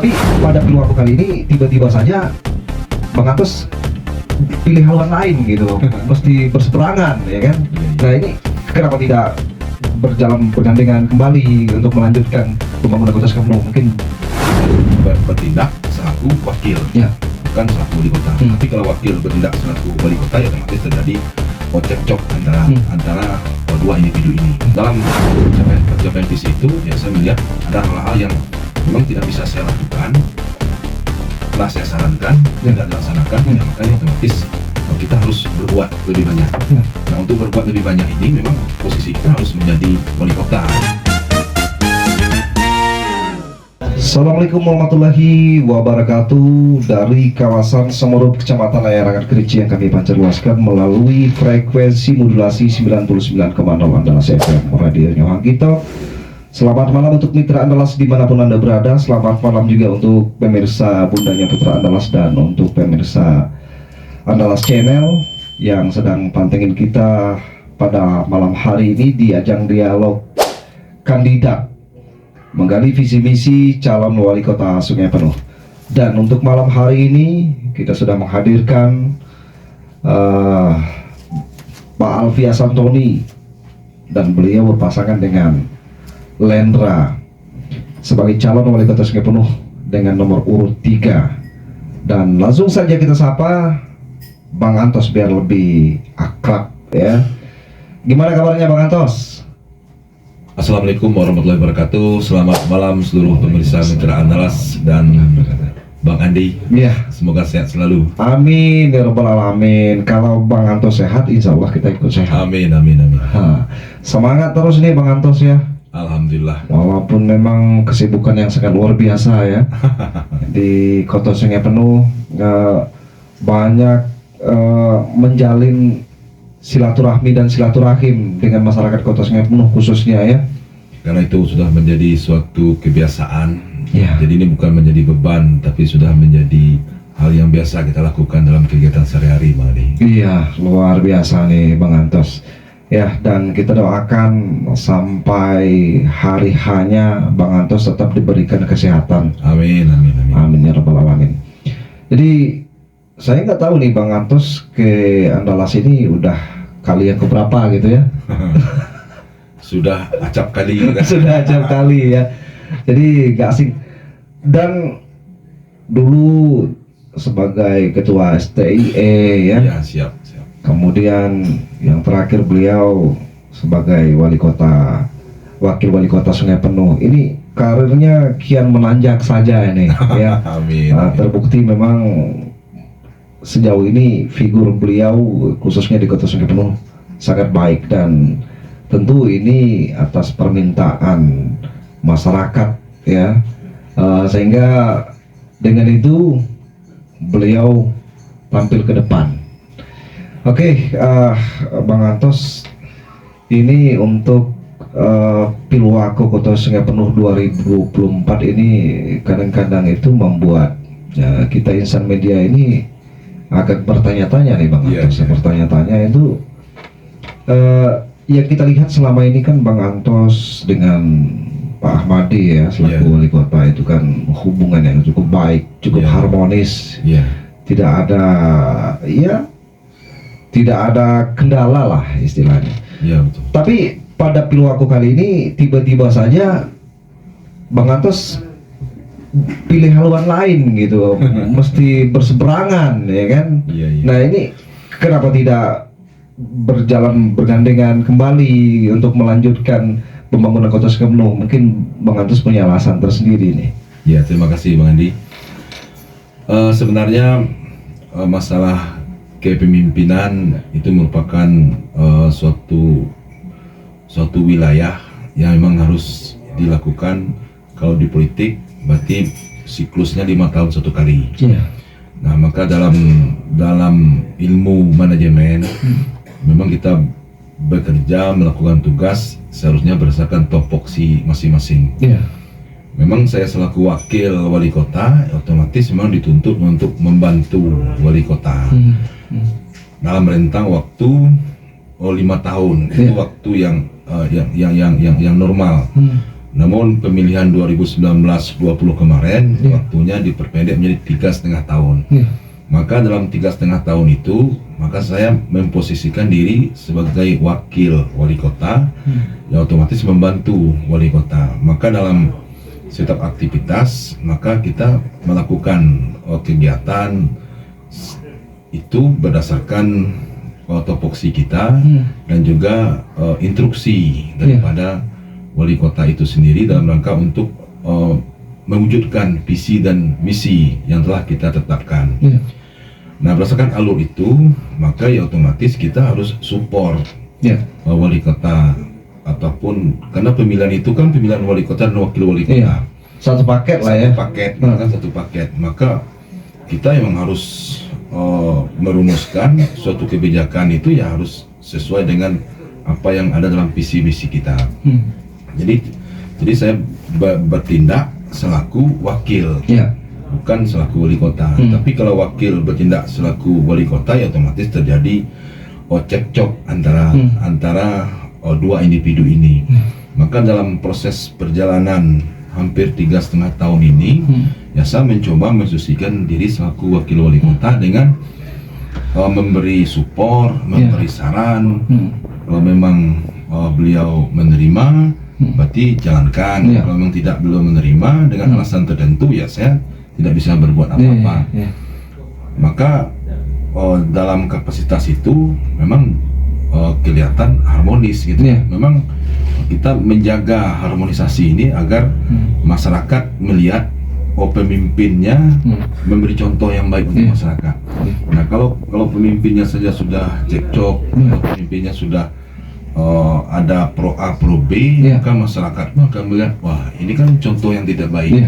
Tapi pada pilwaktu kali ini tiba-tiba saja Bang Antos pilih haluan lain gitu, mesti berseberangan ya kan. Nah ini kenapa tidak bergandengan kembali untuk melanjutkan pembangunan kota Sukabumi? Mungkin bertindak selaku wakil, ya. bukan selaku wali kota. Tapi kalau wakil bertindak selaku wali kota, ya otomatis terjadi cekcok antara kedua individu ini. Dalam pencapaian visi itu, ya saya melihat ada hal-hal yang memang tidak bisa saya lakukan. Setelah saya sarankan, tidak dilaksanakan, ya makanya otomatis kita harus berbuat lebih banyak. Nah, untuk berbuat lebih banyak ini memang posisi kita harus menjadi wali kota. Assalamualaikum warahmatullahi wabarakatuh. Dari kawasan Semerup, Kecamatan Layarangan Kerinci yang kami pancarluaskan melalui frekuensi modulasi 99,0 Andalas FM Radio Nyohangkito. Selamat malam untuk mitra Andalas dimanapun Anda berada. Selamat malam juga untuk pemirsa Bundanya Putra Andalas dan untuk pemirsa Andalas Channel yang sedang pantengin kita pada malam hari ini di ajang dialog kandidat menggali visi misi calon wali kota Sungai Penuh. Dan untuk malam hari ini kita sudah menghadirkan Pak Alfias Antoni, dan beliau berpasangan dengan Lendra sebagai calon wali kota Sungai Penuh dengan nomor urut 3. Dan langsung saja kita sapa Bang Antos biar lebih akrab ya. Gimana kabarnya Bang Antos? Assalamualaikum warahmatullahi wabarakatuh. Selamat malam seluruh pemirsa mitra Andalas dan Bang Andi. Iya. Semoga sehat selalu. Amin ya rabbal alamin. Kalau Bang Antos sehat, insya Allah kita ikut sehat. Amin, amin, amin. Semangat terus nih Bang Antos ya. Alhamdulillah. Walaupun memang kesibukan yang sangat luar biasa ya di Kota Sungai Penuh, banyak menjalin silaturahmi dan silaturahim dengan masyarakat Kota Sungai Penuh khususnya ya. Karena itu sudah menjadi suatu kebiasaan. Ya. Jadi ini bukan menjadi beban, tapi sudah menjadi hal yang biasa kita lakukan dalam kegiatan sehari-hari, Bang Andi. Iya, luar biasa nih Bang Antos. Ya, dan kita doakan sampai hari hanya Bang Antos tetap diberikan kesehatan. Amin, amin, amin. Amin ya rabbal alamin. Jadi saya nggak tahu nih Bang Antos ke Andalas ini udah kali yang keberapa gitu ya. Sudah acap kali. Sudah acap kali ya. Jadi nggak asing. Dan dulu sebagai ketua STIE ya. Ya, siap, siap. Kemudian yang terakhir beliau sebagai wakil wali kota Sungai Penuh. Ini karirnya kian menanjak saja ini ya. Amin. Terbukti memang sejauh ini figur beliau khususnya di Kota Sungai Penuh sangat baik, dan tentu ini atas permintaan masyarakat ya, sehingga dengan itu beliau tampil ke depan. Oke, Bang Antos, ini untuk Pilwako Kota Sungai Penuh 2024 ini kadang-kadang itu membuat kita insan media ini agak bertanya-tanya nih Bang Antos. Bertanya-tanya itu yang kita lihat selama ini kan Bang Antos dengan Pak Ahmadi ya selaku wali kota itu kan hubungan yang cukup baik, cukup harmonis. Tidak ada kendala lah istilahnya. Betul. Tapi pada Pilwako kali ini tiba-tiba saja Bang Antos pilih haluan lain gitu, mesti berseberangan ya kan. Nah ini kenapa tidak bergandengan kembali untuk melanjutkan pembangunan Kota Sungai Penuh? Mungkin Bang Antos punya alasan tersendiri nih. Ya, terima kasih Bang Andi. Sebenarnya masalah kepemimpinan itu merupakan suatu wilayah yang memang harus dilakukan. Kalau di politik berarti siklusnya 5 tahun satu kali. Nah, maka dalam ilmu manajemen memang kita bekerja melakukan tugas seharusnya berdasarkan topoksi masing-masing. Memang saya selaku wakil wali kota otomatis memang dituntut untuk membantu wali kota dalam rentang waktu 5 tahun. Itu waktu yang normal. Namun pemilihan 2019-20 kemarin waktunya diperpendek menjadi 3,5 tahun. Maka dalam 3,5 tahun itu, maka saya memposisikan diri sebagai wakil wali kota, yang otomatis membantu wali kota. Maka dalam setiap aktivitas, maka kita melakukan kegiatan itu berdasarkan topoksi kita dan juga instruksi daripada wali kota itu sendiri dalam rangka untuk mewujudkan visi dan misi yang telah kita tetapkan. Nah, berdasarkan alur itu, maka ya otomatis kita harus support wali kota, ataupun karena pemilihan itu kan pemilihan wali kota dan wakil wali kota. Satu paket lah ya. Satu paket. Maka kita memang harus merumuskan suatu kebijakan itu ya harus sesuai dengan apa yang ada dalam visi misi kita. Jadi saya bertindak selaku wakil. Bukan selaku wali kota. Tapi kalau wakil bertindak selaku wali kota, ya otomatis terjadi cekcok antara dua individu ini. Maka dalam proses perjalanan hampir 3,5 tahun ini, ya saya mencoba mensucikan diri selaku wakil wali kota dengan memberi support, memberi saran. Kalau memang beliau menerima, berarti jalankan. Kalau memang belum menerima dengan alasan tertentu, ya saya tidak bisa berbuat apa-apa. Maka dalam kapasitas itu memang kelihatan harmonis gitu. Memang kita menjaga harmonisasi ini agar masyarakat melihat pemimpinnya memberi contoh yang baik untuk masyarakat. Nah, kalau pemimpinnya saja sudah cekcok, kalau pemimpinnya sudah ada pro A pro B, maka masyarakat akan melihat, wah ini kan contoh yang tidak baik.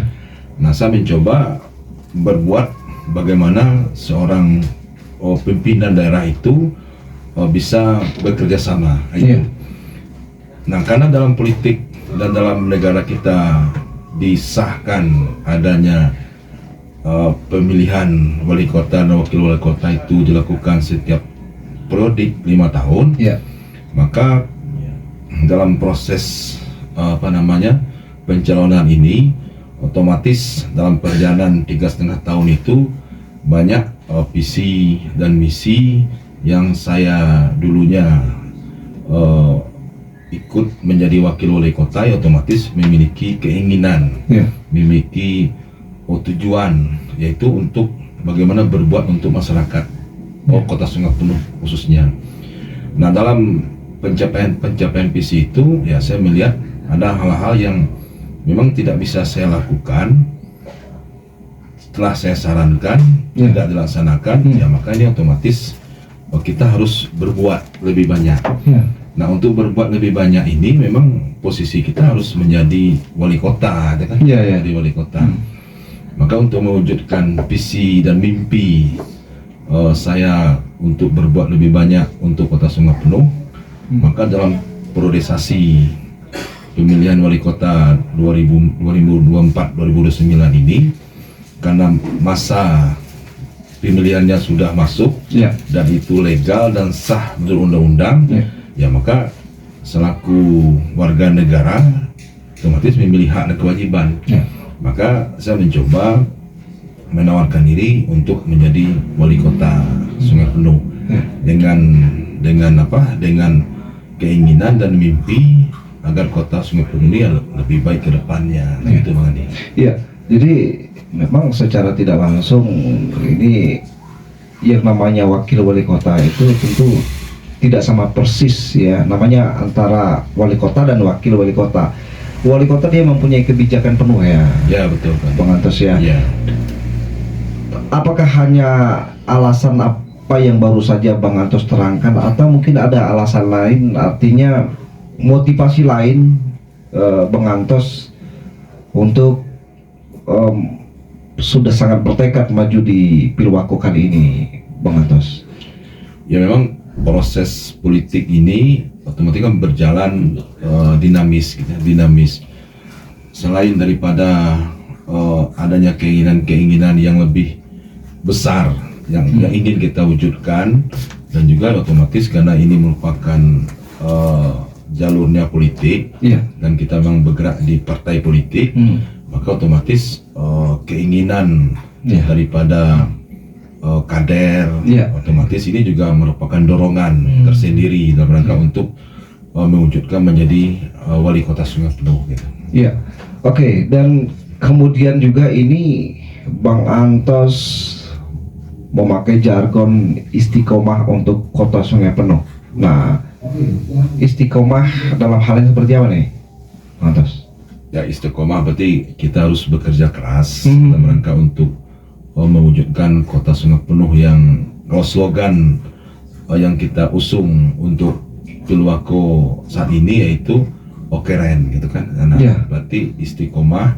Nah, saya mencoba berbuat bagaimana seorang pimpinan daerah itu bisa bekerja sama. Nah, karena dalam politik dan dalam negara kita disahkan adanya pemilihan wali kota dan wakil wali kota itu dilakukan setiap periode 5 tahun. Maka dalam proses pencalonan ini, otomatis dalam perjalanan 3,5 tahun itu banyak visi dan misi yang saya dulunya ikut menjadi wakil wali kota, ya otomatis memiliki keinginan, memiliki tujuan, yaitu untuk bagaimana berbuat untuk masyarakat Kota Sungai Penuh khususnya. Nah, dalam pencapaian visi itu, ya saya melihat ada hal-hal yang memang tidak bisa saya lakukan setelah saya sarankan, tidak dilaksanakan. Ya maka ini otomatis kita harus berbuat lebih banyak. Nah, untuk berbuat lebih banyak ini memang posisi kita harus menjadi wali kota, kan? Menjadi wali kota. Maka untuk mewujudkan visi dan mimpi saya untuk berbuat lebih banyak untuk Kota Sungai Penuh, maka dalam priorisasi pemilihan wali kota 2024-2029 ini, karena masa pemilihannya sudah masuk dan itu legal dan sah menurut undang-undang, ya maka selaku warga negara otomatis memilih hak dan kewajiban. Maka saya mencoba menawarkan diri untuk menjadi wali kota Sungai Penuh dengan keinginan dan mimpi agar kota Sungai Penuh ini lebih baik ke depannya. Gitu Bang Andi. Iya, jadi memang secara tidak langsung ini yang namanya wakil wali kota itu tentu tidak sama persis ya, namanya antara wali kota dan wakil wali kota. Wali kota dia mempunyai kebijakan penuh ya. Ya betul Bang Antos ya. Apakah hanya alasan apa yang baru saja Bang Antos terangkan, atau mungkin ada alasan lain, artinya motivasi lain Bang Antos untuk sudah sangat bertekad maju di Pilwako kali ini, Bang Antos? Ya memang proses politik ini otomatis kan berjalan dinamis. Selain daripada adanya keinginan yang lebih besar yang ingin kita wujudkan, dan juga otomatis karena ini merupakan jalurnya politik Iya. dan kita memang bergerak di partai politik, maka otomatis keinginan daripada kader, otomatis ini juga merupakan dorongan tersendiri dalam rangka untuk mewujudkan menjadi wali kota Sungai Penuh gitu. Iya. Oke, dan kemudian juga ini Bang Antos memakai jargon istiqomah untuk kota Sungai Penuh. Nah, istiqomah dalam hal yang seperti apa nih, Bang Antos? Ya, istiqomah berarti kita harus bekerja keras dalam rangka untuk mewujudkan kota Sungai Penuh yang slogan yang kita usung untuk Pilwako saat ini yaitu keren gitu kan. Nah, berarti istiqomah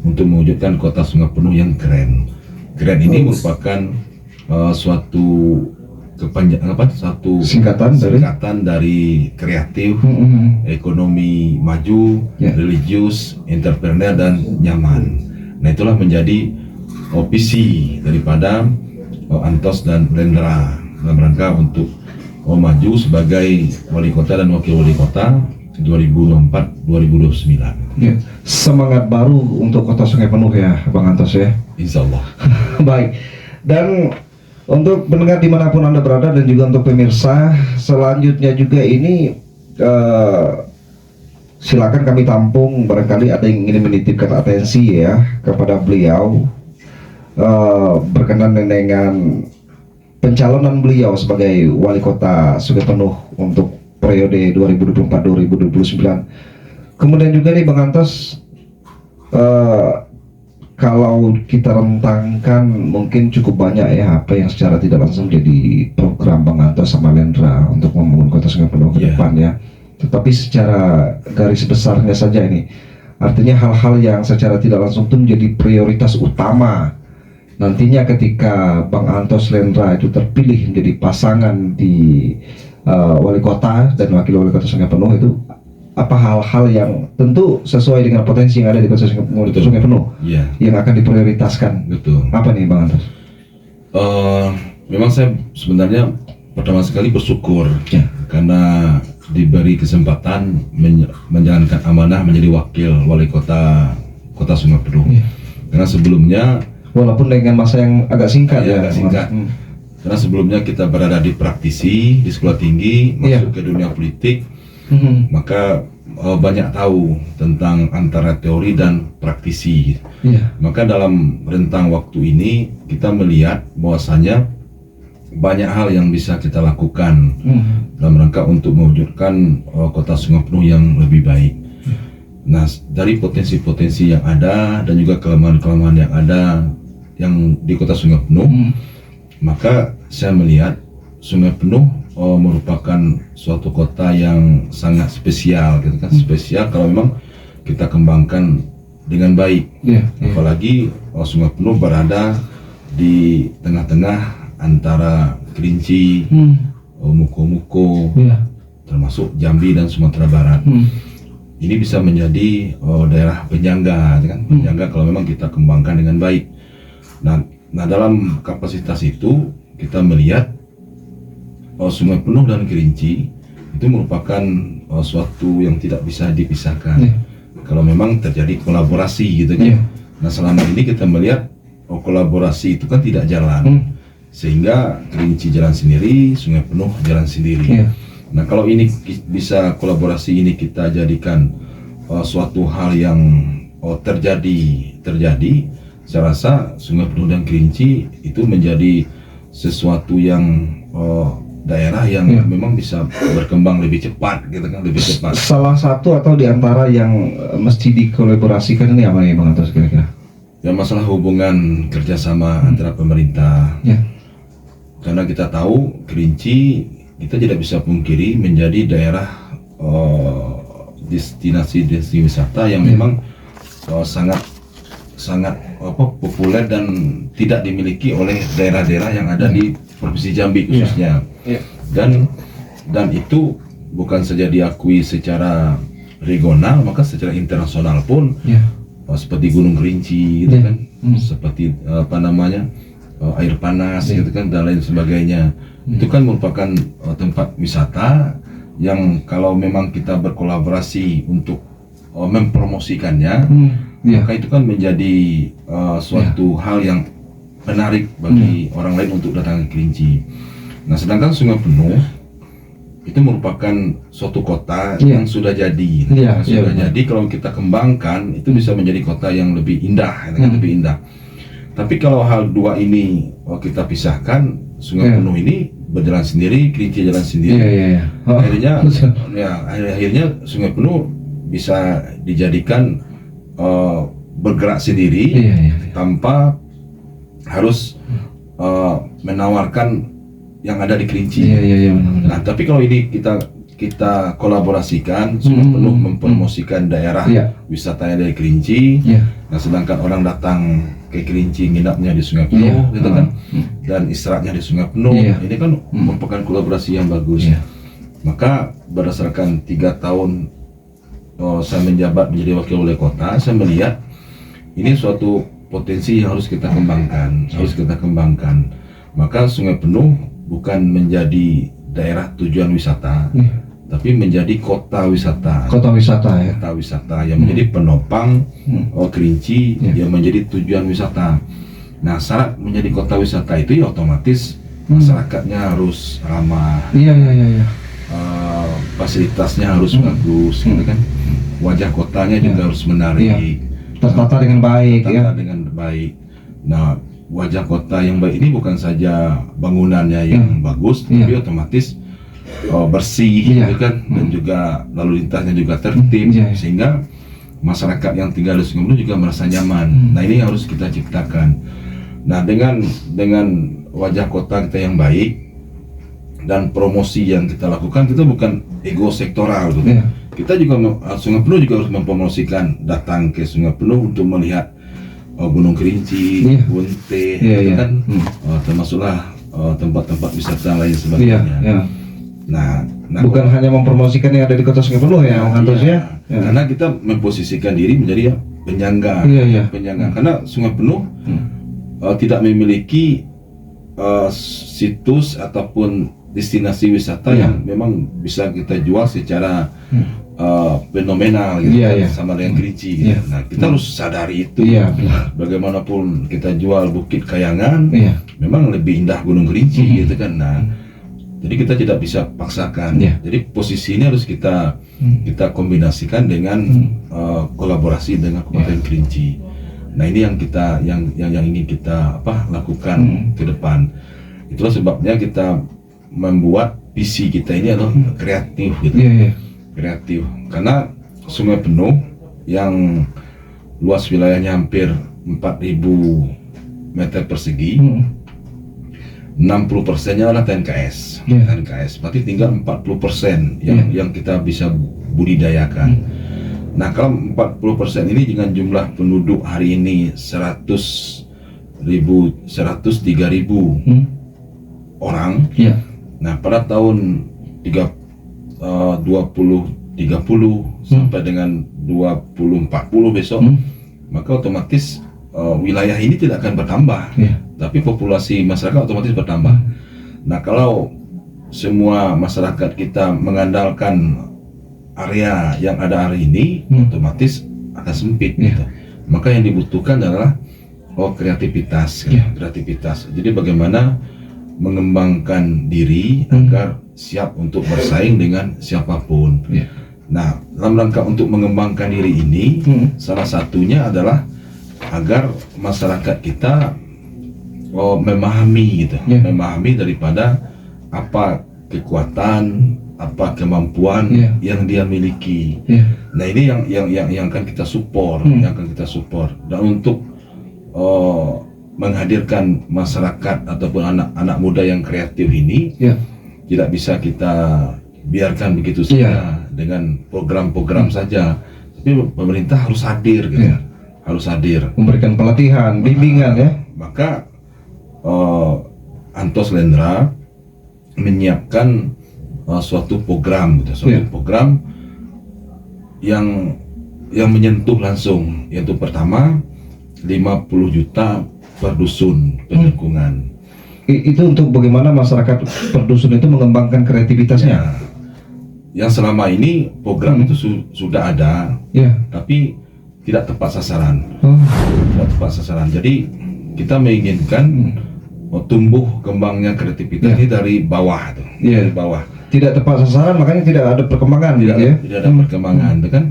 untuk mewujudkan kota Sungai Penuh yang keren. Keren ini merupakan suatu satu singkatan dari kreatif, ekonomi maju, religius, entrepreneur dan nyaman. Nah, itulah menjadi visi daripada Antos dan Rendra dalam rangka untuk maju sebagai wali kota dan wakil wali kota 2024-2029. Ya. Semangat baru untuk kota Sungai Penuh ya, Bang Antos ya. Insya Allah. Baik. Dan untuk pendengar dimanapun Anda berada dan juga untuk pemirsa, selanjutnya juga ini silakan kami tampung, barangkali ada yang ingin menitipkan atensi ya kepada beliau berkenan dengan pencalonan beliau sebagai wali kota Sungai Penuh untuk periode 2024-2029. Kemudian juga nih Bang Antos, kalau kita rentangkan mungkin cukup banyak ya apa yang secara tidak langsung jadi program Bang Antos sama Lendra untuk membangun kota Sungai Penuh ke depan ya. Tetapi secara garis besarnya saja ini, artinya hal-hal yang secara tidak langsung itu menjadi prioritas utama nantinya ketika Bang Antos Lendra itu terpilih menjadi pasangan di wali kota dan wakil wali kota Sungai Penuh, itu apa hal-hal yang tentu sesuai dengan potensi yang ada di kota Sungai Penuh yang akan diprioritaskan? Betul. Apa nih Bang Antos? Memang saya sebenarnya pertama sekali bersyukur karena diberi kesempatan menjalankan amanah menjadi wakil wali kota Sungai Penuh. Karena sebelumnya, walaupun dengan masa yang agak singkat agak singkat. Karena sebelumnya kita berada di praktisi, di sekolah tinggi, masuk ke dunia politik, maka banyak tahu tentang antara teori dan praktisi. Maka dalam rentang waktu ini kita melihat bahwasanya banyak hal yang bisa kita lakukan dalam rangka untuk mewujudkan kota Sungai Penuh yang lebih baik. Nah, dari potensi-potensi yang ada dan juga kelemahan-kelemahan yang ada yang di kota Sungai Penuh, maka saya melihat Sungai Penuh merupakan suatu kota yang sangat spesial, gitu kan? Spesial kalau memang kita kembangkan dengan baik. Apalagi Sungai Penuh berada di tengah-tengah antara Kerinci, Muko-Muko, termasuk Jambi dan Sumatera Barat. Ini bisa menjadi daerah penyangga, kan? Penyangga kalau memang kita kembangkan dengan baik. Nah, dalam kapasitas itu kita melihat Sungai Penuh dan Kerinci itu merupakan suatu yang tidak bisa dipisahkan. Kalau memang terjadi kolaborasi gitu kan. Nah, selama ini kita melihat kolaborasi itu kan tidak jalan. Sehingga Kerinci jalan sendiri, Sungai Penuh jalan sendiri. Nah, kalau ini bisa kolaborasi ini kita jadikan suatu hal yang terjadi, saya rasa Sungai Penuh dan Kerinci itu menjadi sesuatu yang daerah yang memang bisa berkembang lebih cepat, gitu kan, lebih cepat. Salah satu atau diantara yang mesti dikolaborasikan ini apa nih Bang Antos kira-kira? Ya, masalah hubungan kerjasama antara pemerintah. Karena kita tahu Kerinci kita tidak bisa pungkiri menjadi daerah destinasi wisata yang memang sangat populer dan tidak dimiliki oleh daerah-daerah yang ada di Provinsi Jambi khususnya. Dan itu bukan saja diakui secara regional, maka secara internasional pun seperti Gunung Kerinci, gitu kan, seperti air panas, gitu kan, dan lain sebagainya. Itu kan merupakan tempat wisata yang kalau memang kita berkolaborasi untuk mempromosikannya, Iya. maka itu kan menjadi suatu hal yang menarik bagi orang lain untuk datang ke Kerinci. Nah, sedangkan Sungai Penuh itu merupakan suatu kota Iya. yang sudah jadi. Iya, Sudah iya, jadi, kalau kita kembangkan itu bisa menjadi kota yang lebih indah, lebih indah. Tapi kalau hal dua ini kita pisahkan, Sungai Iya. Penuh ini berjalan sendiri, Kerinci jalan sendiri. Iya. Akhirnya, akhirnya Sungai Penuh bisa dijadikan bergerak sendiri Iya. tanpa harus menawarkan yang ada di Kerinci. Iya, benar-benar. Nah, tapi kalau ini kita kolaborasikan, Sungai Penuh mempromosikan daerah Iya. wisatanya dari Kerinci. Iya. Nah, sedangkan orang datang ke Kerinci nginapnya di Sungai Penuh, Iya. gitu kan, dan istirahatnya di Sungai Penuh. Iya. Ini kan merupakan kolaborasi yang bagus. Iya. Maka berdasarkan 3 tahun saya menjabat menjadi wakil wali kota, saya melihat ini suatu potensi yang harus kita kembangkan, Maka Sungai Penuh bukan menjadi daerah tujuan wisata, tapi menjadi kota wisata. Kota wisata ya. Kota wisata yang menjadi penopang Kerinci, yang menjadi tujuan wisata. Nah, syarat menjadi kota wisata itu ya otomatis masyarakatnya harus ramah, Iya. fasilitasnya harus bagus, gitu kan. Wajah kotanya juga harus menarik, Tertata dengan baik ya. dengan baik. Nah, wajah kota yang baik ini bukan saja bangunannya yang bagus, tapi otomatis bersih, gitu kan, dan juga lalu lintasnya juga tertib, sehingga masyarakat yang tinggal di Sungai Penuh juga merasa nyaman. Nah, ini harus kita ciptakan. Nah, dengan wajah kota kita yang baik dan promosi yang kita lakukan, kita bukan ego sektoral, gitu. Kita juga Sungai Penuh juga harus mempromosikan datang ke Sungai Penuh untuk melihat Gunung Kerinci, Bunte, gitu kan, termasuklah tempat-tempat wisata lain sebagainya. Nah, bukan hanya mempromosikan yang ada di kota Sungai Penuh ya, harusnya. Karena kita memposisikan diri menjadi penyangga, penyangga. Karena Sungai Penuh tidak memiliki situs ataupun destinasi wisata yang memang bisa kita jual secara fenomenal, gitu, sama dengan Kerinci. Gitu. Nah, kita harus sadari itu. Bagaimanapun kita jual Bukit Kayangan, memang lebih indah Gunung Kerinci, gitu kan. Nah, jadi kita tidak bisa paksakan. Jadi posisi ini harus kita kombinasikan dengan kolaborasi dengan Kabupaten Kerinci. Nah, ini yang ingin kita lakukan ke depan. Itulah sebabnya kita membuat visi kita ini adalah kreatif, gitu. Kreatif, karena Sungai Penuh yang luas wilayahnya hampir 4.000 meter persegi, 60%-nya adalah TNKS. TNKS, berarti tinggal 40% yang kita bisa budidayakan. Nah, kalau 40% ini dengan jumlah penduduk hari ini 103.000 orang. Nah, pada tahun 2030 sampai dengan 2040 besok, maka otomatis wilayah ini tidak akan bertambah, tapi populasi masyarakat otomatis bertambah. Nah, kalau semua masyarakat kita mengandalkan area yang ada hari ini, otomatis akan sempit, gitu. Maka yang dibutuhkan adalah kreativitas, kreativitas. Jadi bagaimana mengembangkan diri agar siap untuk bersaing dengan siapapun. Nah, dalam rangka untuk mengembangkan diri ini, salah satunya adalah agar masyarakat kita memahami, gitu, memahami daripada apa kekuatan, apa kemampuan yang dia miliki. Nah, ini yang akan kita support, Dan untuk menghadirkan masyarakat ataupun anak-anak muda yang kreatif ini, tidak bisa kita biarkan begitu saja dengan program-program saja. Tapi pemerintah harus hadir, gitu. Harus hadir, memberikan pelatihan, bimbingan ya. Maka Antos Lendra menyiapkan suatu program, gitu, program yang menyentuh langsung, yaitu pertama 50 juta per dusun pendukungan. Itu untuk bagaimana masyarakat per dusun itu mengembangkan kreativitasnya. yang selama ini program itu sudah ada, Ya. tapi tidak tepat sasaran. Oh. Tidak tepat sasaran. Jadi kita menginginkan tumbuh kembangnya kreativitas ini dari bawah tuh, Iya. dari bawah. Tidak tepat sasaran, makanya tidak ada perkembangan, Tidak, gitu ya. tidak ada perkembangan, itu kan.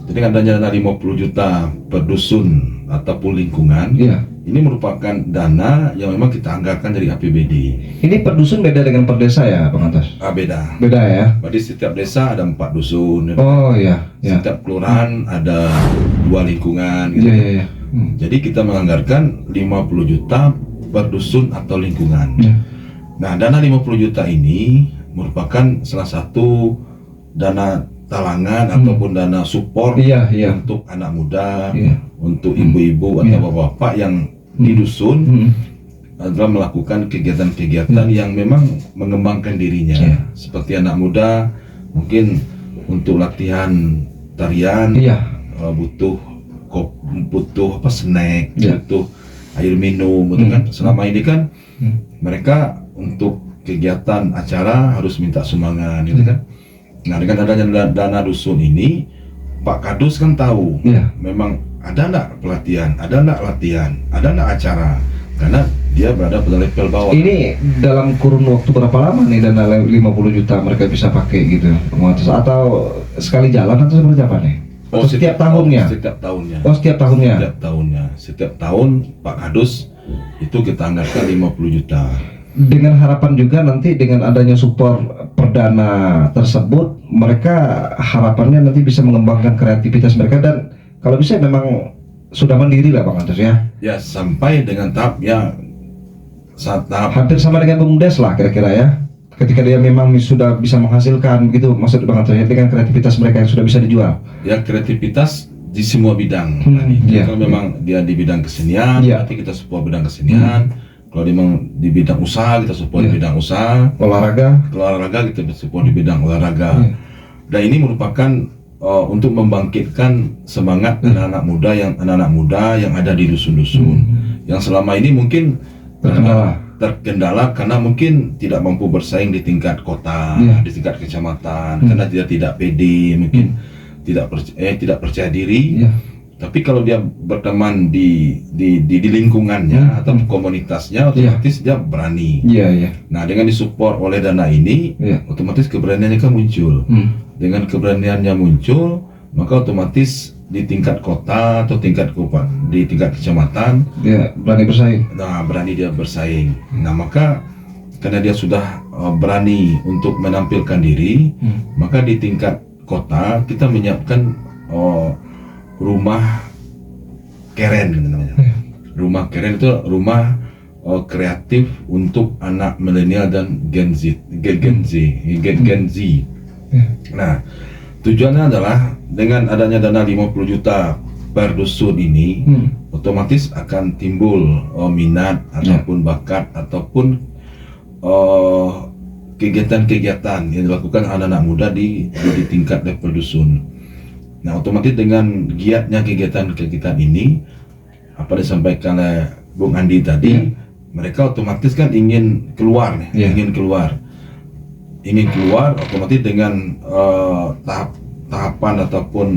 Jadi adanya dana 50 juta per dusun ataupun lingkungan, Iya. ini merupakan dana yang memang kita anggarkan dari APBD. Ini per dusun beda dengan per desa ya, Bang Antas? Beda. Beda ya. Jadi setiap desa ada 4 dusun. Oh iya, ya. Setiap kelurahan ada 2 lingkungan gitu. Iya, iya, iya. Jadi kita menganggarkan 50 juta per dusun atau lingkungan. Ya. Nah, dana 50 juta ini merupakan salah satu dana talangan ataupun dana support Iya, iya. untuk anak muda, Iya. untuk ibu-ibu atau bapak-bapak yang di dusun adalah melakukan kegiatan-kegiatan yang memang mengembangkan dirinya. Iya. Seperti anak muda mungkin untuk latihan tarian, Iya. butuh butuh snack, Iya. butuh air minum, gitu kan. Selama ini kan mereka untuk kegiatan acara harus minta sumbangan, gitu kan. Nah, dengan adanya dana dusun ini, Pak Kadus kan tahu, Iya. memang ada enggak pelatihan, ada enggak latihan, ada enggak acara, karena dia berada pada level bawah. Ini dalam kurun waktu berapa lama nih dana 50 juta mereka bisa pakai gitu, Bang Antas? Atau sekali jalan atau seperti apa nih? Atau setiap tahunnya? Setiap tahunnya. Oh, setiap tahunnya. Setiap tahunnya. Setiap tahun Pak Kadus itu kita anggarkan 50 juta. Dengan harapan juga nanti dengan adanya support perdana tersebut, mereka harapannya nanti bisa mengembangkan kreativitas mereka dan kalau bisa memang sudah mandiri lah, Bang Antas ya. Ya, sampai dengan tahap tahap Hampir sama dengan BUMDes lah kira-kira ya. Ketika dia memang sudah bisa menghasilkan gitu, maksud Bang Antas ya, dengan kreativitas mereka yang sudah bisa dijual. ya kreativitas di semua bidang. Iya. Kalau memang dia di bidang kesenian, Iya. berarti kita support bidang kesenian. Kalau memang di bidang usaha, kita support di bidang usaha. Olahraga. Kalau olahraga, kita support di bidang olahraga. Dan ini merupakan untuk membangkitkan semangat anak-anak muda yang ada di dusun-dusun. Yang selama ini mungkin terkendala karena mungkin tidak mampu bersaing di tingkat kota, di tingkat kecamatan, karena dia tidak pede, mungkin tidak percaya diri. Tapi kalau dia berteman di lingkungannya atau komunitasnya, otomatis dia berani. Nah, dengan disupport oleh dana ini, otomatis keberaniannya kan muncul. Dengan keberaniannya muncul, maka otomatis di tingkat kota atau di tingkat kecamatan, berani bersaing. Nah, berani dia bersaing. Nah, maka karena dia sudah berani untuk menampilkan diri, maka di tingkat kota kita menyiapkan rumah keren namanya. Rumah keren itu rumah kreatif untuk anak milenial dan Gen Z. Nah, tujuannya adalah dengan adanya dana 50 juta per dusun ini, otomatis akan timbul minat ataupun bakat ataupun kegiatan-kegiatan yang dilakukan anak-anak muda di tingkat level dusun. Nah, otomatis dengan giatnya kegiatan-kegiatan ini, apa disampaikan oleh Bung Andi tadi, mereka otomatis kan ingin keluar, ingin keluar, otomatis dengan tahapan ataupun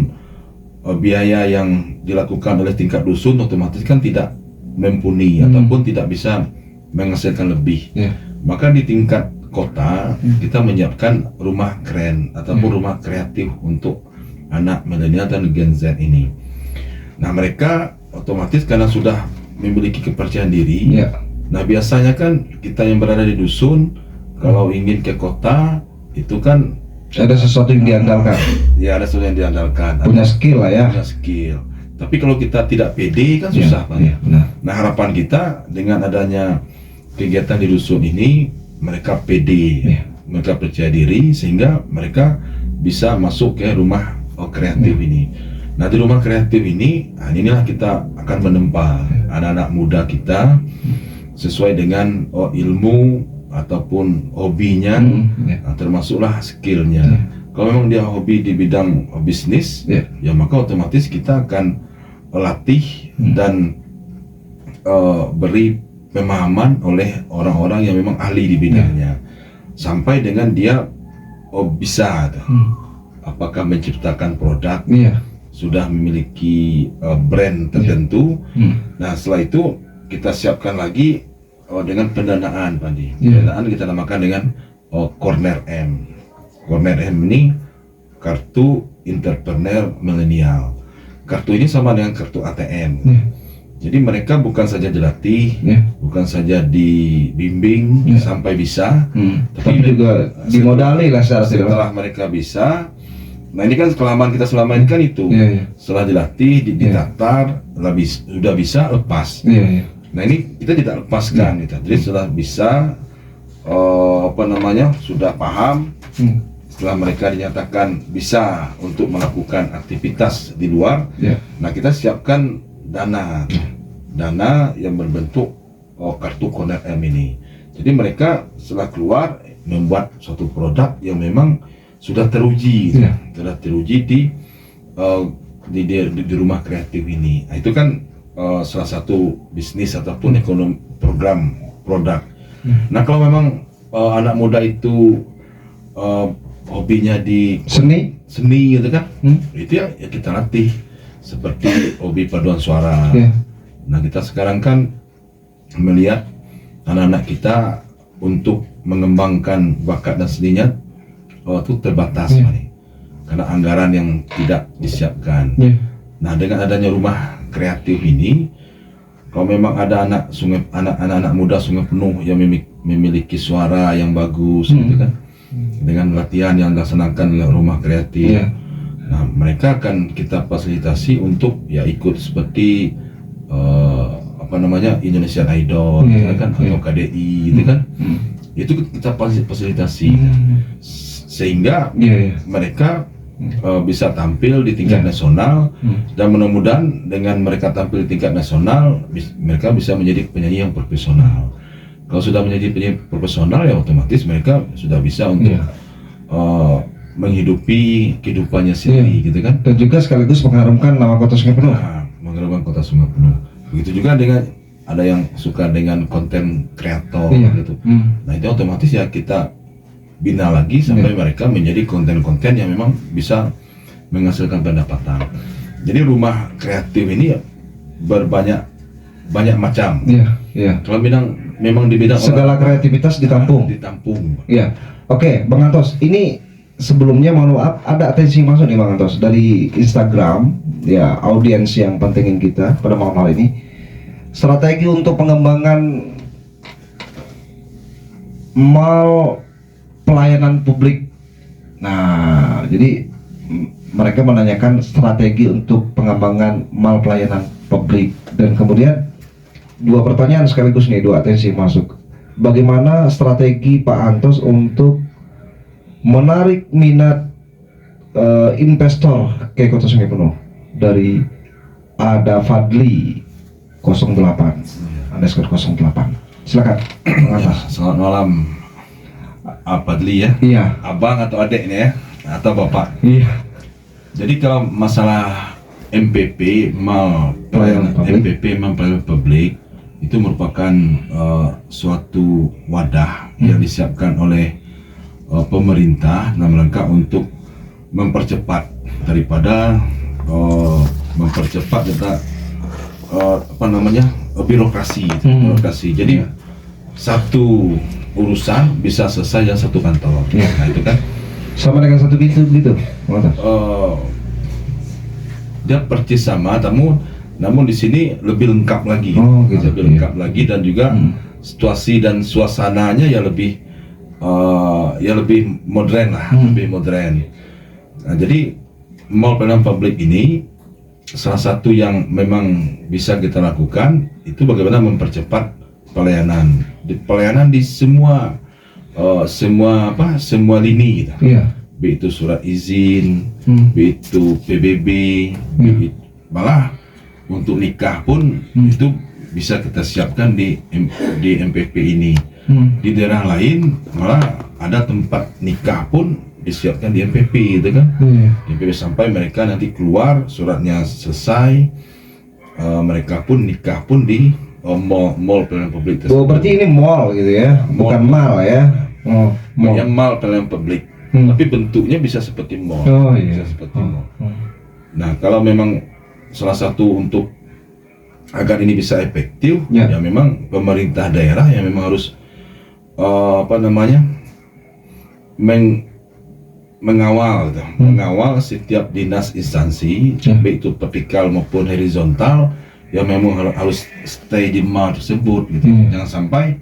biaya yang dilakukan oleh tingkat dusun, otomatis kan tidak mumpuni ataupun tidak bisa menghasilkan lebih. Maka di tingkat kota kita menyiapkan rumah keren ataupun rumah kreatif untuk anak milenial dan Gen Z ini. Nah, mereka otomatis karena sudah memiliki kepercayaan diri. Nah, biasanya kan kita yang berada di dusun kalau ingin ke kota itu kan ada sesuatu yang diandalkan. Ya, ada sesuatu yang diandalkan. Punya skill lah ya. Punya skill. Tapi kalau kita tidak pede kan susah, Pak. Nah, harapan kita dengan adanya kegiatan di dusun ini, mereka pede, mereka percaya diri sehingga mereka bisa masuk ke rumah kreatif ini. Nah, di rumah kreatif ini, inilah kita akan menempa anak-anak muda kita sesuai dengan ilmu ataupun hobinya, termasuklah skillnya. Kalau memang dia hobi di bidang bisnis, ya maka otomatis kita akan latih dan beri pemahaman oleh orang-orang yang memang ahli di bidangnya, sampai dengan dia bisa tuh. Apakah menciptakan produk, Iya. sudah memiliki brand tertentu. Nah setelah itu kita siapkan lagi dengan pendanaan, Pandi. Pendanaan kita namakan dengan Corner M. Corner M ini kartu entrepreneur milenial. Kartu ini sama dengan kartu ATM. Jadi mereka bukan saja dilatih, bukan saja dibimbing sampai bisa, Tapi juga dimodali lah setelah mereka bisa. Nah ini kan kelamaan kita selama ini kan itu. Setelah dilatih, ditatar, sudah bisa lepas. Nah ini kita tidak lepaskan, gitu. Jadi setelah bisa, sudah paham. Setelah mereka dinyatakan bisa untuk melakukan aktivitas di luar, nah kita siapkan dana yang berbentuk kartu Corner M ini. Jadi mereka setelah keluar membuat suatu produk yang memang sudah teruji, sudah teruji di rumah kreatif ini. Nah, itu kan salah satu bisnis ataupun ekonomi program produk. Nah kalau memang anak muda itu hobinya di seni gitu kan, itu ya kita latih seperti hobi paduan suara. Nah kita sekarang kan melihat anak-anak kita untuk mengembangkan bakat dan seninya itu terbatas, karena anggaran yang tidak disiapkan. Nah dengan adanya rumah kreatif ini, kalau memang ada anak-anak muda Sungai Penuh yang memiliki suara yang bagus, gitu kan, dengan latihan yang dilaksanakan oleh rumah kreatif, nah mereka akan kita fasilitasi untuk ya ikut seperti Indonesian Idol, gitu kan, atau KDI, gitu kan, itu kita fasilitasi sehingga mereka bisa tampil di tingkat nasional, dan mudah-mudahan dengan mereka tampil di tingkat nasional mereka bisa menjadi penyanyi yang profesional. Kalau sudah menjadi penyanyi profesional ya otomatis mereka sudah bisa untuk menghidupi kehidupannya sendiri, gitu kan. Dan juga sekaligus mengharumkan nama kota Sungai Penuh. Nah, mengharumkan kota Sungai Penuh. Begitu juga dengan ada yang suka dengan konten kreator, gitu. Nah itu otomatis ya kita bina lagi sampai mereka menjadi konten-konten yang memang bisa menghasilkan pendapatan. Jadi rumah kreatif ini banyak macam. Kalau memang di bidang segala kreativitas ditampung. Iya. Oke, Bang Antos, ini sebelumnya mohon maaf ada atensi masuk nih Bang Antos dari Instagram, ya audiens yang pentingin kita pada malam hari ini. Strategi untuk pengembangan mall pelayanan publik. Nah, jadi mereka menanyakan strategi untuk pengembangan mall pelayanan publik, dan kemudian dua pertanyaan sekaligus nih, dua atensi masuk. Bagaimana strategi Pak Antos untuk menarik minat investor ke Kota Sungai Penuh? Dari Ada Fadli 08_08. Silakan. Selamat malam, Fadli ya. Iya. Abang atau adik ini ya, atau bapak. Iya. Jadi kalau masalah MPP, Mall Pelayanan Publik, itu merupakan suatu wadah yang disiapkan oleh pemerintah dalam rangka untuk mempercepat daripada birokrasi. Jadi satu urusan bisa selesai yang satu kantor. Nah itu kan sama dengan satu pintu gitu. Dia persis sama, namun di sini lebih lengkap lagi, lebih lengkap lagi, dan juga situasi dan suasananya ya lebih modern lah, lebih modern. Nah, jadi mall pelayanan publik ini salah satu yang memang bisa kita lakukan itu bagaimana mempercepat pelayanan di semua lini gitu. Baik itu surat izin, baik itu PBB, malah untuk nikah pun itu bisa kita siapkan di MPP ini. Di daerah lain malah ada tempat nikah pun disiapkan di MPP, gitu kan. MPP sampai mereka nanti keluar suratnya selesai, mereka pun nikah pun di mall pelayanan publik tersebut. Berarti ini mall gitu ya, bukan mall ya. Mall pelayanan publik. tapi bentuknya bisa seperti mall. Oh iya. Bisa seperti mall. Nah, kalau memang salah satu untuk agar ini bisa efektif, Ya. ya memang pemerintah daerah yang memang harus mengawal gitu. Mengawal setiap dinas instansi, Ya. baik itu vertikal maupun horizontal, yang memang harus stay di mall tersebut gitu. Jangan sampai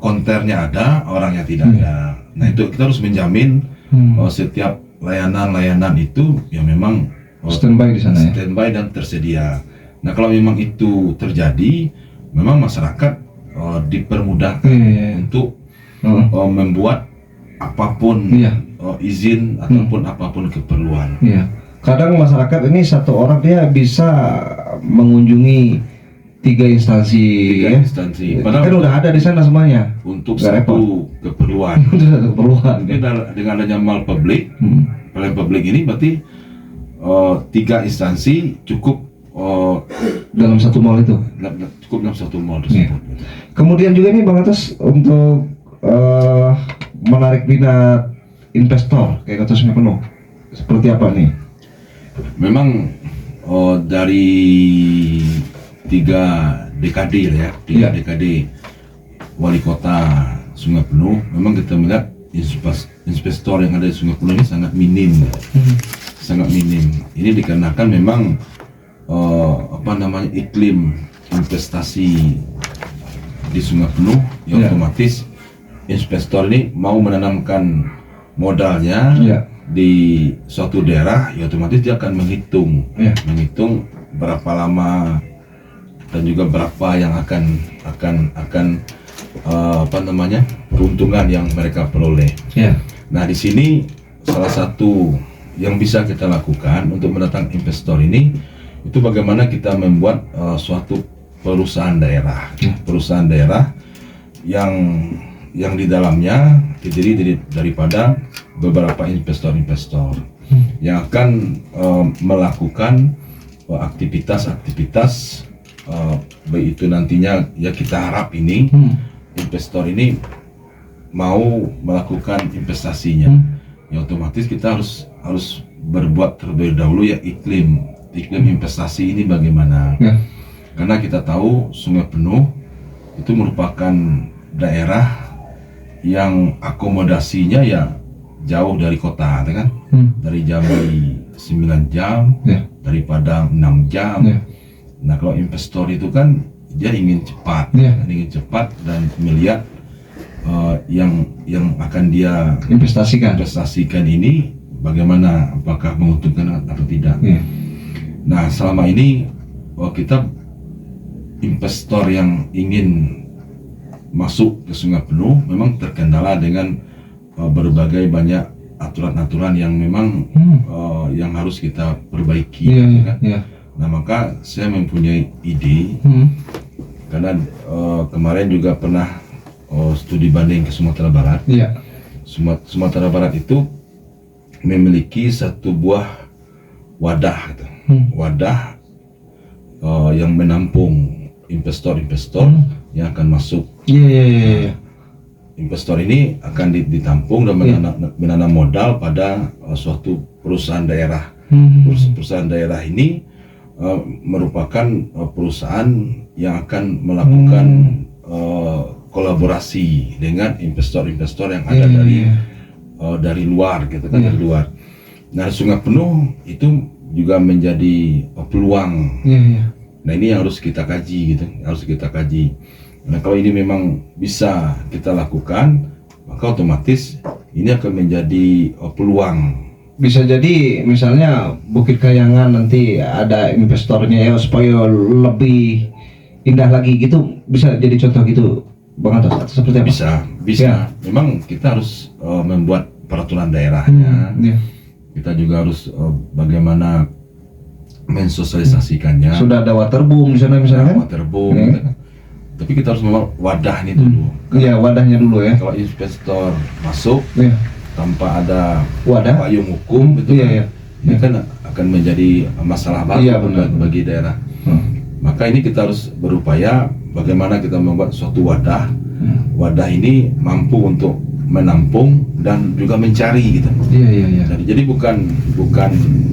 konternya ada, orangnya tidak ada. Nah, itu kita harus menjamin setiap layanan-layanan itu yang memang Standby di sana ya. standby dan tersedia. Nah, kalau memang itu terjadi, memang masyarakat dipermudahkan untuk membuat apapun Iya. izin ataupun apapun keperluan. Iya. Kadang masyarakat ini satu orang dia bisa mengunjungi 3 instansi, Tiga ya. instansi. Kan Padahal udah ada di sana semuanya. untuk Nggak satu keperluan. Itu satu keperluan. Jadi dengan adanya mal publik, pelayanan publik ini berarti 3 instansi cukup Dalam satu mall itu. cukup dalam satu mall tersebut. Kemudian juga nih Bang Atas untuk menarik minat investor kayak kata Sungai Penuh. Seperti apa nih? Memang dari 3 dekade ya, 3 dekade wali kota Sungai Penuh, memang kita melihat investor yang ada di Sungai Penuh ini sangat minim, sangat minim. Ini dikarenakan memang iklim investasi di Sungai Penuh, ya otomatis investor ini mau menanamkan modalnya di suatu daerah, ya otomatis dia akan menghitung berapa lama dan juga berapa yang akan keuntungan yang mereka peroleh. Nah, di sini salah satu yang bisa kita lakukan untuk mendatangkan investor ini, itu bagaimana kita membuat suatu perusahaan daerah, perusahaan daerah yang di dalamnya terdiri daripada beberapa investor-investor yang akan melakukan aktivitas-aktivitas, baik itu nantinya ya kita harap ini investor ini mau melakukan investasinya, ya otomatis kita harus berbuat terlebih dahulu ya iklim investasi ini bagaimana. Karena kita tahu Sungai Penuh itu merupakan daerah yang akomodasinya ya jauh dari kota, kan? Dari Jambi 9 jam, dari Padang 6 jam. Nah, kalau investor itu kan dia ingin cepat, dan melihat yang akan dia investasikan ini bagaimana, apakah menguntungkan atau tidak. Nah, selama ini kita investor yang ingin masuk ke Sungai Penuh memang terkendala dengan berbagai banyak aturan-aturan yang memang yang harus kita perbaiki, kan? Nah, maka saya mempunyai ide, karena kemarin juga pernah studi banding ke Sumatera Barat. Sumatera Barat itu memiliki satu buah wadah, gitu. Wadah yang menampung investor-investor yang akan masuk. Investor ini akan ditampung dan menanam modal pada suatu perusahaan daerah. Perusahaan daerah ini merupakan perusahaan yang akan melakukan kolaborasi dengan investor-investor yang ada dari luar, gitu kan, dari luar. Nah, Sungai Penuh itu juga menjadi peluang. Nah, ini yang harus kita kaji, gitu, harus kita kaji. Nah, kalau ini memang bisa kita lakukan, maka otomatis ini akan menjadi peluang. Bisa jadi misalnya Bukit Kayangan nanti ada investornya ya supaya lebih indah lagi gitu, bisa jadi contoh gitu Bang Atas, atau seperti apa? Bisa. Memang kita harus membuat peraturan daerahnya. Kita juga harus bagaimana mensosialisasikannya. Sudah ada waterboom di sana misalnya. Waterboom. Gitu. Tapi kita harus membuat wadah ini dulu. Iya, wadahnya dulu ya. Kalau investor masuk tanpa ada wadah payung hukum, itu ini kan akan menjadi masalah baru bagi daerah. Maka ini kita harus berupaya bagaimana kita membuat suatu wadah. Wadah ini mampu untuk menampung dan juga mencari gitu. Iya. Jadi bukan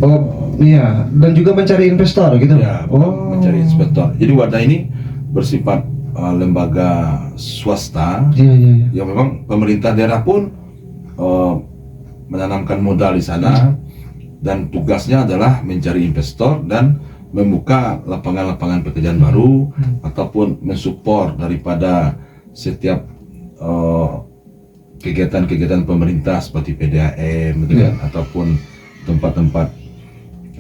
Oh iya, dan juga mencari investor gitu. ya bukan mencari inspektor. Jadi wadah ini bersifat lembaga swasta Iya. yang memang pemerintah daerah pun menanamkan modal di sana, dan tugasnya adalah mencari investor dan membuka lapangan-lapangan pekerjaan baru ataupun mensupport daripada setiap kegiatan-kegiatan pemerintah seperti PDAM gitu kan, ataupun tempat-tempat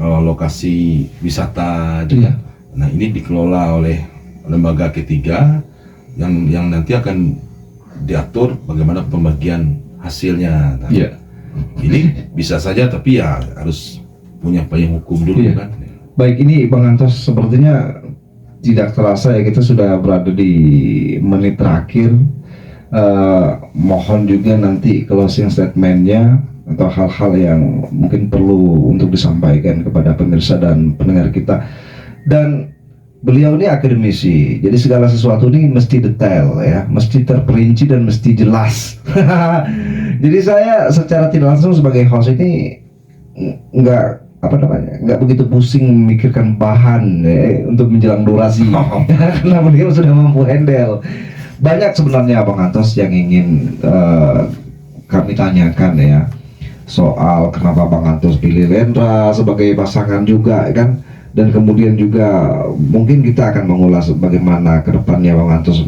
lokasi wisata gitu kan. Nah, ini dikelola oleh lembaga ketiga yang nanti akan diatur bagaimana pembagian hasilnya. Nah, ini bisa saja, tapi ya harus punya payung hukum dulu kan. Baik, ini Bang Antos, sepertinya tidak terasa ya kita sudah berada di menit terakhir. Mohon juga nanti closing statementnya atau hal-hal yang mungkin perlu untuk disampaikan kepada pemirsa dan pendengar kita. Dan beliau ini akademisi, jadi segala sesuatu ini mesti detail ya, mesti terperinci dan mesti jelas. Jadi saya secara tidak langsung sebagai host ini nggak begitu pusing memikirkan bahan untuk menjelang durasi karena beliau sudah mampu handle. Banyak sebenarnya Bang Antos yang ingin kami tanyakan ya, soal kenapa Bang Antos pilih Lendra sebagai pasangan juga kan, dan kemudian juga mungkin kita akan mengulas bagaimana kedepannya Bang Antos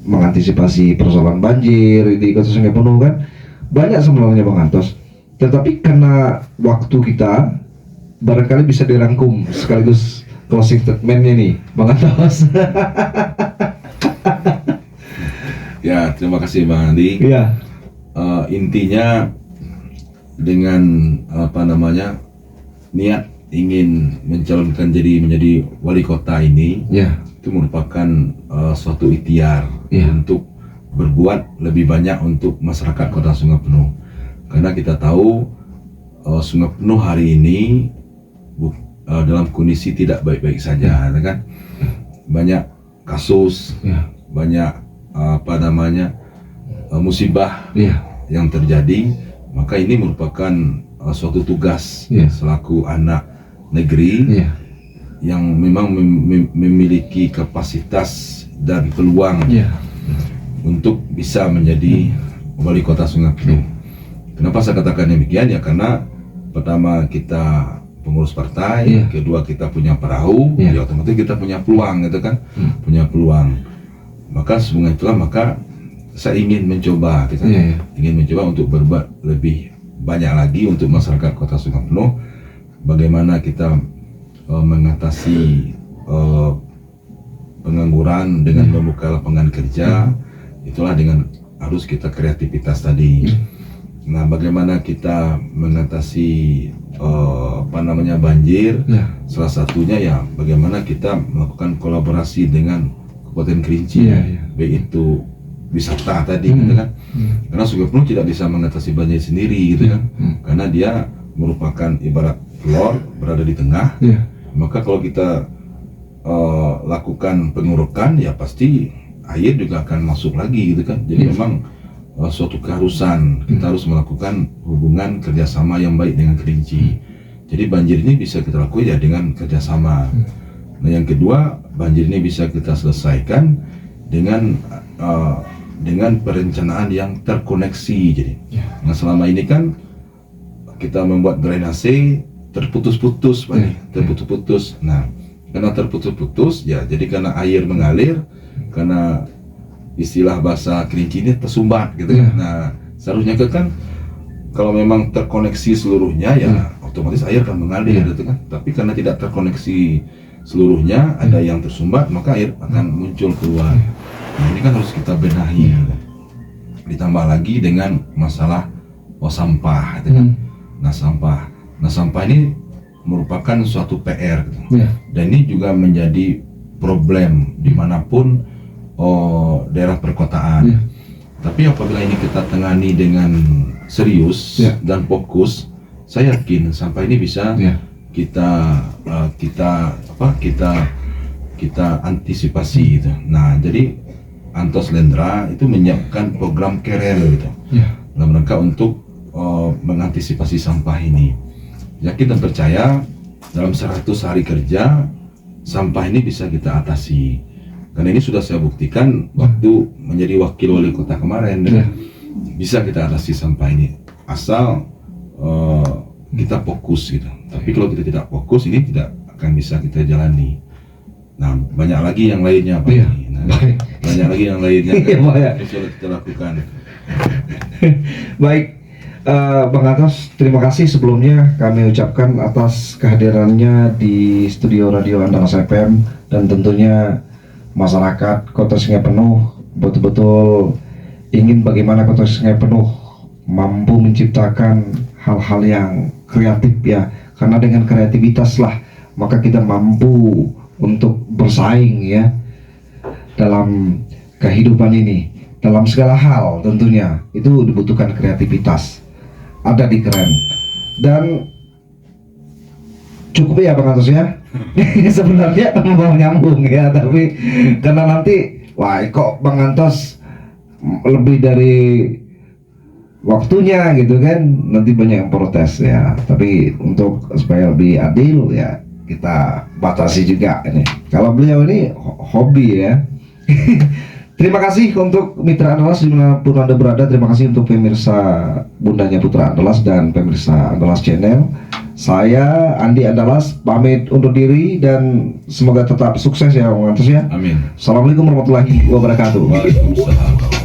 mengantisipasi persoalan banjir di Kota Sungai Penuh kan. Banyak sebenarnya Bang Antos, tetapi karena waktu kita barangkali bisa dirangkum sekaligus closing statementnya nih Bang Antos. Ya, terima kasih Bang Andi. Iya. Intinya dengan niat ingin mencalonkan menjadi wali kota ini, itu merupakan suatu ikhtiar untuk berbuat lebih banyak untuk masyarakat Kota Sungai Penuh. Karena kita tahu Sungai Penuh hari ini dalam kondisi tidak baik-baik saja, kan? Banyak kasus, banyak musibah yang terjadi. Maka ini merupakan suatu tugas selaku anak negeri yang memang memiliki kapasitas dan peluang untuk bisa menjadi wali kota Sungai Penuh. Kenapa saya katakan demikian? Ya karena pertama kita pengurus partai, kedua kita punya perahu, ya otomatis kita punya peluang gitu kan, punya peluang. Maka sebenarnya itulah maka saya ingin mencoba, ingin mencoba untuk berbuat lebih banyak lagi untuk masyarakat Kota Sungai Penuh. Bagaimana kita mengatasi pengangguran dengan membuka lapangan kerja, itulah dengan harus kita kreativitas tadi. Nah, bagaimana kita mengatasi banjir? Salah satunya ya bagaimana kita melakukan kolaborasi dengan Kabupaten Kerinci, baik itu wisata tadi gitu kan. Karena Sungai Penuh tidak bisa mengatasi banjir sendiri gitu kan. Karena dia merupakan ibarat telur berada di tengah. Maka kalau kita lakukan pengurukan ya pasti air juga akan masuk lagi gitu kan. Jadi memang suatu keharusan kita harus melakukan hubungan kerjasama yang baik dengan Kerinci. Jadi banjir ini bisa kita lakukan ya dengan kerjasama. Nah, yang kedua, banjir ini bisa kita selesaikan dengan perencanaan yang terkoneksi. Jadi, nah selama ini kan kita membuat drainase terputus-putus, terputus-putus. Nah, karena terputus-putus, ya jadi karena air mengalir, karena istilah bahasa Kerinci ini tersumbat gitu kan. Nah, seharusnya kan kalau memang terkoneksi seluruhnya ya otomatis air akan mengalir gitu kan. Tapi karena tidak terkoneksi seluruhnya, ada yang tersumbat, maka air akan muncul keluar. Nah, ini kan harus kita benahi. Ditambah lagi dengan masalah sampah gitu kan. Nah, sampah ini merupakan suatu PR gitu. Dan ini juga menjadi problem dimanapun daerah perkotaan. Tapi apabila ini kita tangani dengan serius dan fokus, saya yakin sampah ini bisa kita antisipasi gitu. Nah, jadi Antos Lendra itu menyiapkan program Kerel gitu, dalam rangka untuk mengantisipasi sampah ini. Yakin dan percaya dalam 100 hari kerja sampah ini bisa kita atasi. Karena ini sudah saya buktikan waktu menjadi wakil wali kota kemarin, bisa kita atasi sampah ini asal kita fokus gitu. Tapi kalau kita tidak fokus ini tidak akan bisa kita jalani. Nah, banyak lagi yang lainnya Pak. Banyak lagi yang lainnya yang sudah kita lakukan. Baik, Bang Antos, terima kasih sebelumnya kami ucapkan atas kehadirannya di studio Radio Andalas FM, dan tentunya masyarakat Kota Sungai Penuh betul-betul ingin bagaimana Kota Sungai Penuh mampu menciptakan hal-hal yang kreatif ya, karena dengan kreativitas lah maka kita mampu untuk bersaing ya dalam kehidupan ini, dalam segala hal tentunya itu dibutuhkan kreativitas, ada di Keren. Dan cukup ya Bang Antos ya. Sebenarnya mau nyambung ya, tapi karena nanti wah kok Bang Antos lebih dari waktunya gitu kan, nanti banyak yang protes ya. Tapi untuk supaya lebih adil ya kita batasi juga ini. Kalau beliau ini hobi ya. Terima kasih untuk Mitra Andalas dimanapun Anda berada. Terima kasih untuk pemirsa Bundanya Putra Andalas dan pemirsa Andalas Channel. Saya Andi Andalas pamit undur diri dan semoga tetap sukses ya Bang Antos ya. Amin. Assalamualaikum warahmatullahi wabarakatuh. Waalaikumsalam.